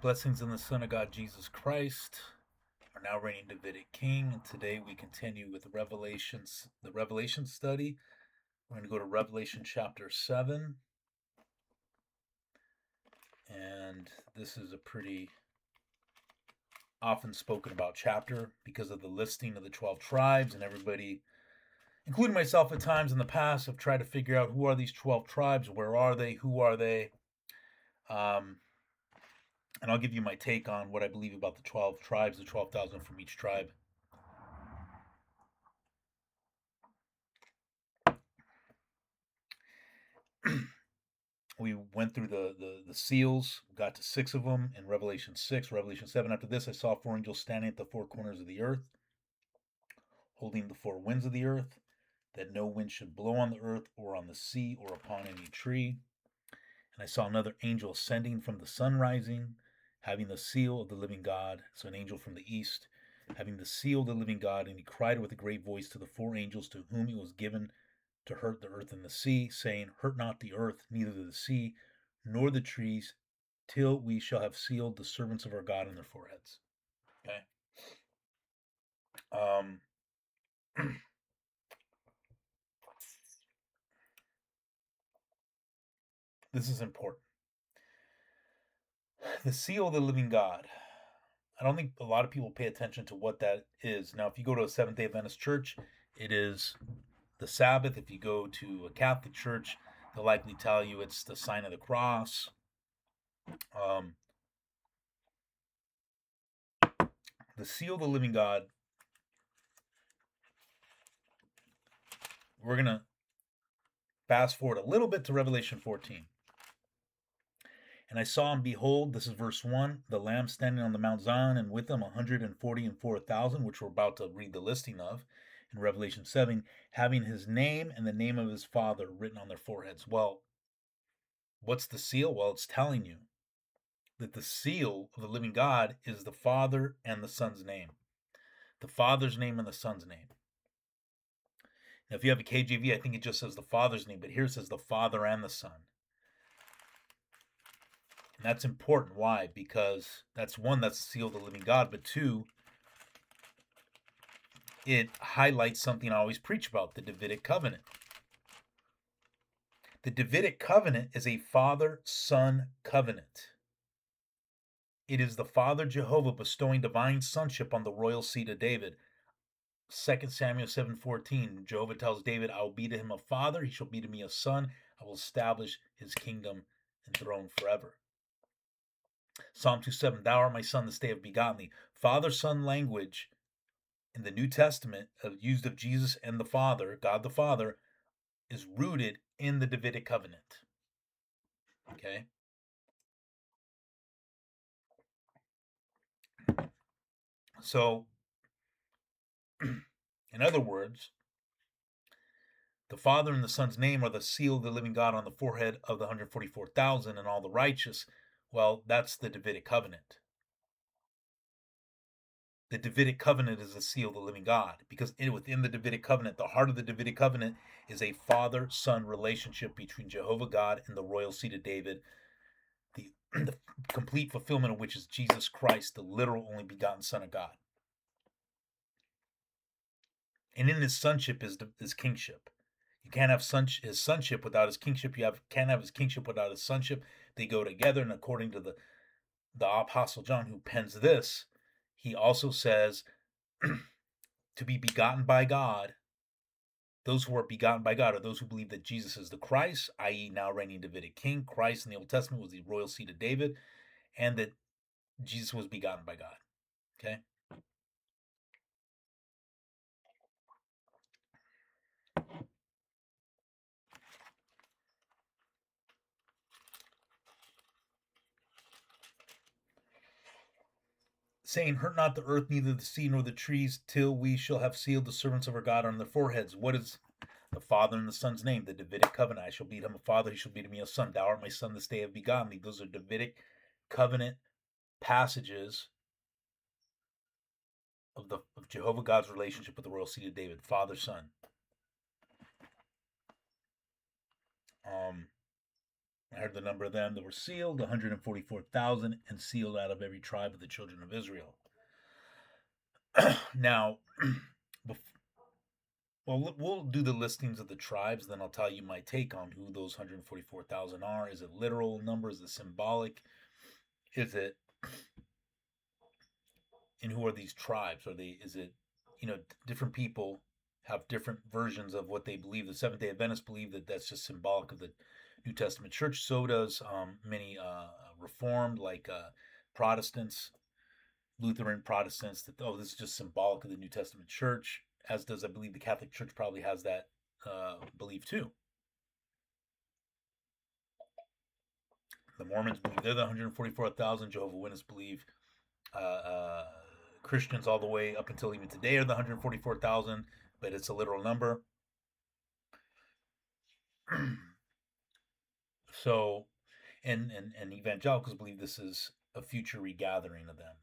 Blessings in the Son of God, Jesus Christ, our now reigning Davidic King. And today we continue with the Revelation study. We're going to go to Revelation chapter 7. And this is a pretty often spoken about chapter because of the listing of the 12 tribes. And everybody, including myself at times in the past, have tried to figure out who are these 12 tribes, where are they, who are they. And I'll give you my take on what I believe about the 12 tribes, the 12,000 from each tribe. We went through the seals, got to 6 of them in Revelation 6, Revelation 7. After this, I saw 4 angels standing at the 4 corners of the earth, holding the 4 winds of the earth, that no wind should blow on the earth or on the sea or upon any tree. And I saw another angel ascending from the sun rising, having the seal of the living God. So an angel from the east, having the seal of the living God, and he cried with a great voice to the 4 angels to whom it was given to hurt the earth and the sea, saying, Hurt not the earth, neither the sea, nor the trees, till we shall have sealed the servants of our God on their foreheads. Okay. This is important. The seal of the living God. I don't think a lot of people pay attention to what that is. Now, if you go to a Seventh-day Adventist church, it is the Sabbath. If you go to a Catholic church, they'll likely tell you it's the sign of the cross. The seal of the living God, we're going to fast forward a little bit to Revelation 14. And I saw, and behold, this is verse 1, the Lamb standing on the Mount Zion, and with him 144,000, which we're about to read the listing of in Revelation 7, having his name and the name of his Father written on their foreheads. Well, what's the seal? Well, it's telling you that the seal of the living God is the Father and the Son's name. The Father's name and the Son's name. Now, if you have a KJV, I think it just says the Father's name, but here it says the Father and the Son. And that's important. Why? Because that's one, that's the seal of the living God, but two, it highlights something I always preach about, the Davidic covenant. The Davidic covenant is a father-son covenant. It is the Father Jehovah bestowing divine sonship on the royal seed of David. 2 Samuel 7:14, Jehovah tells David, I will be to him a father, he shall be to me a son, I will establish his kingdom and throne forever. Psalm 2:7, thou art my son, this day have begotten thee. Father-son language in the New Testament, used of Jesus and the Father, God the Father, is rooted in the Davidic covenant. Okay? So, in other words, the Father and the Son's name are the seal of the living God on the forehead of the 144,000 and all the righteous. Well, that's the Davidic covenant. The Davidic covenant is the seal of the living God because within the Davidic covenant, the heart of the Davidic covenant is a father-son relationship between Jehovah God and the royal seed of David, the complete fulfillment of which is Jesus Christ, the literal only begotten Son of God. And in his sonship is his kingship. You can't have his sonship without his kingship. Can't have his kingship without his sonship. They go together. And according to the Apostle John, who pens this, he also says to be begotten by God. Those who are begotten by God are those who believe that Jesus is the Christ, i.e., now reigning Davidic king. Christ in the Old Testament was the royal seed of David, and that Jesus was begotten by God. Okay? Saying, hurt not the earth, neither the sea nor the trees, till we shall have sealed the servants of our God on their foreheads. What is the Father and the Son's name? The Davidic covenant. I shall be to him a father, he shall be to me a son. Thou art my son, this day have begotten thee. Those are Davidic covenant passages of Jehovah God's relationship with the royal seed of David, father, son. I heard the number of them that were sealed, 144,000, and sealed out of every tribe of the children of Israel. Now, well, we'll do the listings of the tribes, then I'll tell you my take on who those 144,000 are. Is it literal number? Is it symbolic? Is it, and who are these tribes? Is it, different people have different versions of what they believe. The Seventh Day Adventists believe that that's just symbolic of the New Testament church. So does many Reformed, like Protestants, Lutheran Protestants, that, oh, this is just symbolic of the New Testament church, as does, I believe, the Catholic Church probably has that belief too. The Mormons believe they're the 144,000. Jehovah's Witnesses believe Christians all the way up until even today are the 144,000, but it's a literal number. So, and evangelicals believe this is a future regathering of them,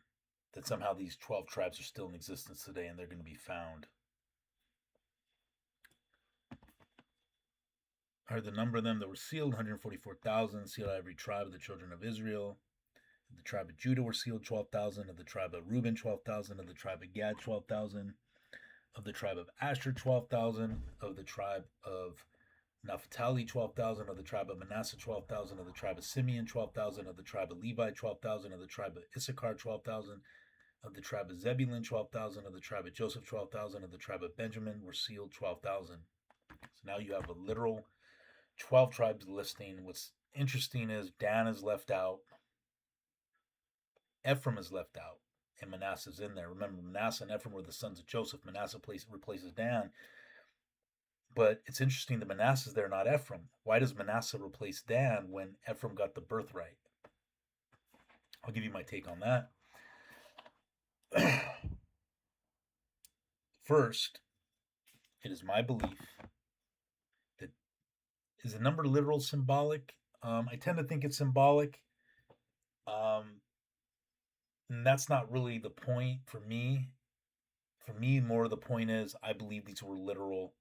that somehow these 12 tribes are still in existence today and they're going to be found. I heard the number of them that were sealed, 144,000, sealed out every tribe of the children of Israel. The tribe of Judah were sealed, 12,000. Of the tribe of Reuben, 12,000. Of the tribe of Gad, 12,000. Of the tribe of Asher, 12,000. Of the tribe of Naphtali, 12,000. Of the tribe of Manasseh, 12,000. Of the tribe of Simeon, 12,000. Of the tribe of Levi, 12,000. Of the tribe of Issachar, 12,000. Of the tribe of Zebulun, 12,000. Of the tribe of Joseph, 12,000. Of the tribe of Benjamin were sealed, 12,000. So now you have a literal 12 tribes listing. What's interesting is Dan is left out. Ephraim is left out, and Manasseh's in there. Remember, Manasseh and Ephraim were the sons of Joseph. Manasseh replaces Dan. But it's interesting that Manasseh's there, not Ephraim. Why does Manasseh replace Dan when Ephraim got the birthright? I'll give you my take on that. First, it is my belief that, is the number literal, symbolic? I tend to think it's symbolic. And that's not really the point for me. For me, more the point is, I believe these were literal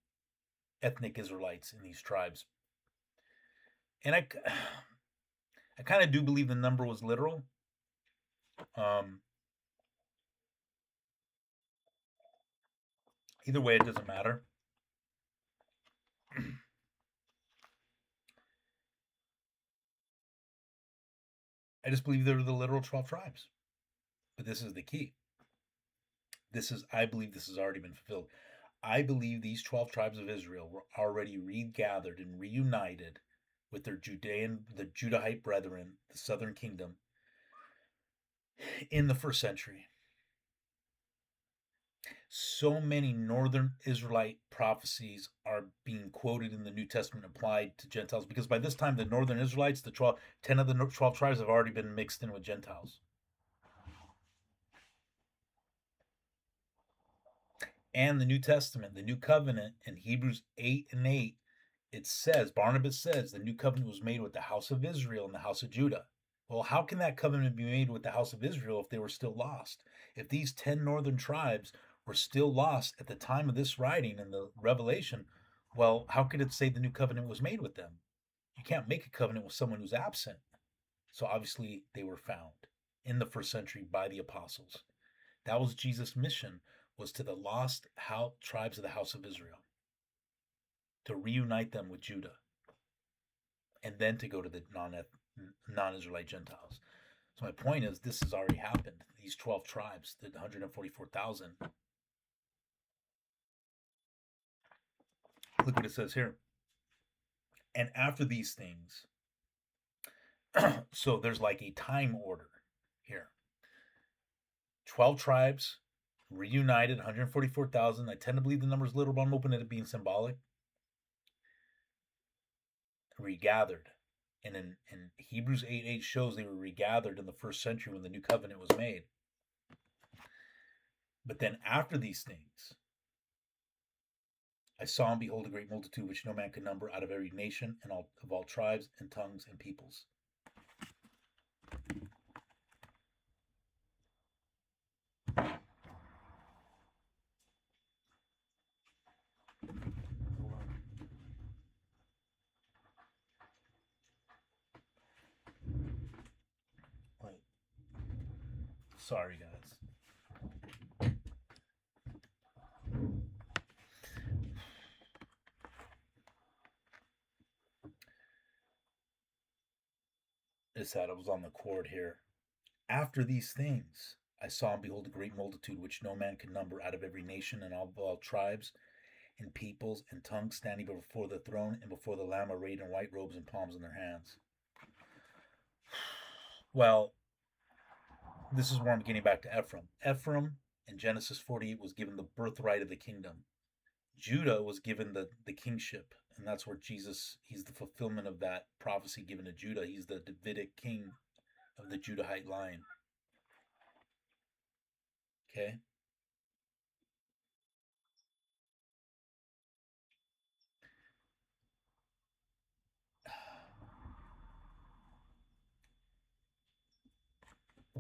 ethnic Israelites in these tribes. And I kind of do believe the number was literal. Either way, it doesn't matter. I just believe they're the literal 12 tribes. But this is the key. I believe this has already been fulfilled. I believe these 12 tribes of Israel were already regathered and reunited with the Judahite brethren, the southern kingdom, in the first century. So many northern Israelite prophecies are being quoted in the New Testament applied to Gentiles, because by this time the northern Israelites, 10 of the 12 tribes, have already been mixed in with Gentiles. And the New Testament, the New Covenant, in Hebrews 8:8, it says, Barnabas says, the New Covenant was made with the house of Israel and the house of Judah. Well, how can that covenant be made with the house of Israel if they were still lost? If these 10 northern tribes were still lost at the time of this writing in the Revelation, well, how could it say the new covenant was made with them? You can't make a covenant with someone who's absent. So obviously they were found in the first century by the apostles. That was Jesus' mission, was to the lost tribes of the house of Israel, to reunite them with Judah, and then to go to the non-Israelite Gentiles. So my point is, this has already happened. These 12 tribes, the 144,000. Look what it says here. And after these things, so there's like a time order here. 12 tribes reunited, 144,000. I tend to believe the number is little, but I'm open to it being symbolic. Regathered. And in Hebrews 8:8 shows they were regathered in the first century when the new covenant was made. But then after these things, I saw and behold a great multitude which no man could number, out of every nation and of all tribes and tongues and peoples. Sorry, guys. It's that I was on the cord here. After these things, I saw and behold a great multitude which no man could number out of every nation and all tribes and peoples and tongues standing before the throne and before the Lamb arrayed in white robes and palms in their hands. Well, this is where I'm getting back to Ephraim. Ephraim in Genesis 48 was given the birthright of the kingdom. Judah was given the kingship, and that's where Jesus, he's the fulfillment of that prophecy given to Judah. He's the Davidic king of the Judahite line. Okay?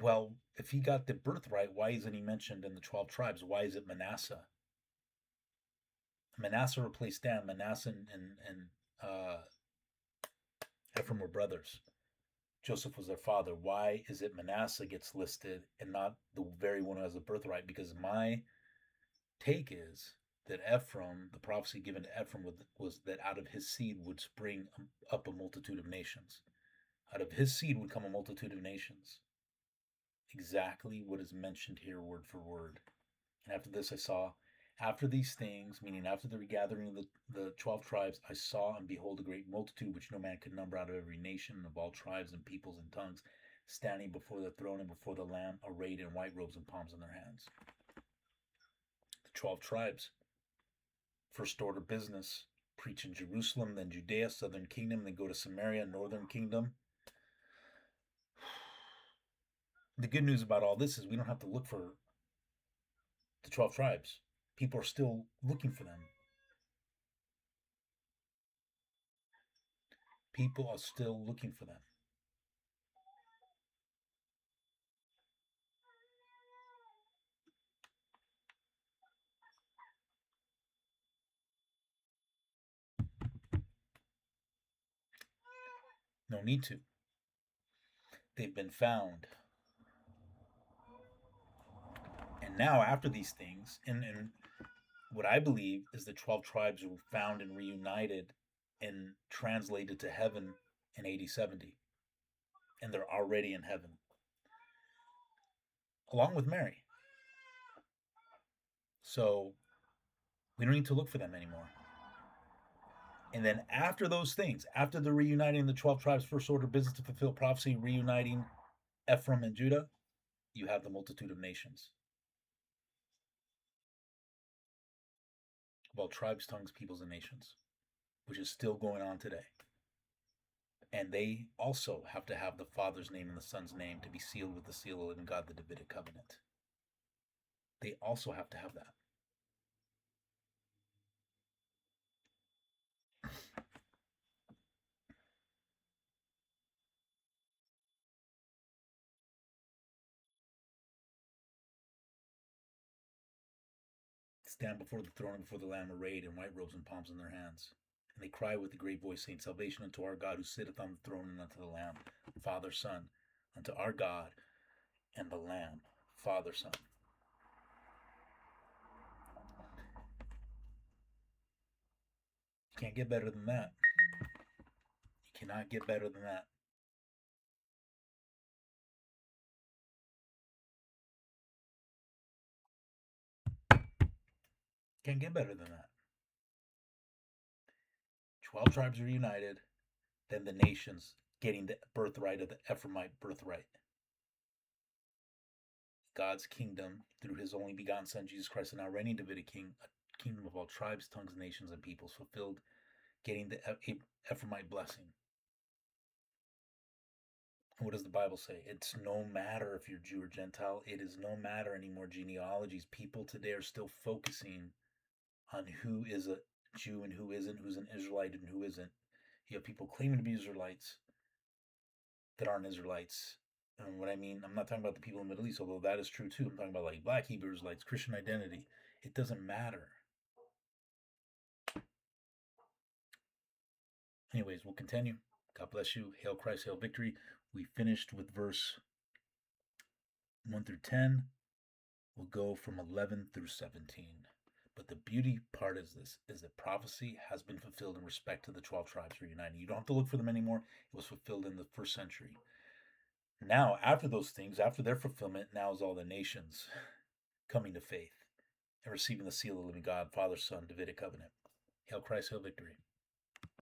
Well, if he got the birthright, why isn't he mentioned in the 12 tribes? Why is it Manasseh? Manasseh replaced Dan. Manasseh and Ephraim were brothers. Joseph was their father. Why is it Manasseh gets listed and not the very one who has the birthright? Because my take is that Ephraim, the prophecy given to Ephraim was that out of his seed would spring up a multitude of nations. Out of his seed would come a multitude of nations. Exactly what is mentioned here, word for word. And after this, I saw, after these things, meaning after the regathering of the 12 tribes, I saw and behold a great multitude which no man could number out of every nation and of all tribes and peoples and tongues, standing before the throne and before the Lamb, arrayed in white robes and palms in their hands. The 12 tribes, first order business, preach in Jerusalem, then Judea, southern kingdom, then go to Samaria, northern kingdom. The good news about all this is we don't have to look for the 12 tribes. People are still looking for them. People are still looking for them. No need to. They've been found. And now, after these things, and what I believe is the 12 tribes were found and reunited and translated to heaven in AD 70. And they're already in heaven, along with Mary. So we don't need to look for them anymore. And then after those things, after the reuniting the 12 tribes, first order business to fulfill prophecy, reuniting Ephraim and Judah, you have the multitude of nations. Of all tribes, tongues, peoples, and nations, which is still going on today. And they also have to have the Father's name and the Son's name to be sealed with the seal of the living God, the Davidic covenant. They also have to have that. Stand before the throne and before the Lamb arrayed in white robes and palms in their hands. And they cry with a great voice, saying, Salvation unto our God who sitteth on the throne and unto the Lamb, Father, Son, unto our God and the Lamb, Father, Son. You can't get better than that. You cannot get better than that. Can't get better than that. 12 tribes are united, then the nations getting the birthright of the Ephraimite birthright. God's kingdom through his only begotten Son, Jesus Christ, and now reigning Davidic king, a kingdom of all tribes, tongues, nations, and peoples, fulfilled, getting the Ephraimite blessing. And what does the Bible say? It's no matter if you're Jew or Gentile. It is no matter anymore genealogies. People today are still focusing on who is a Jew and who isn't, who's an Israelite and who isn't. You have people claiming to be Israelites that aren't Israelites. And what I mean, I'm not talking about the people in the Middle East, although that is true too. I'm talking about like Black Hebrew Israelites, Christian identity. It doesn't matter. Anyways, we'll continue. God bless you. Hail Christ, hail victory. We finished with verse 1 through 10. We'll go from 11 through 17. But the beauty part is this, is that prophecy has been fulfilled in respect to the 12 tribes reuniting. You don't have to look for them anymore. It was fulfilled in the first century. Now, after those things, after their fulfillment, now is all the nations coming to faith and receiving the seal of the living God, Father, Son, Davidic covenant. Hail Christ, hail victory.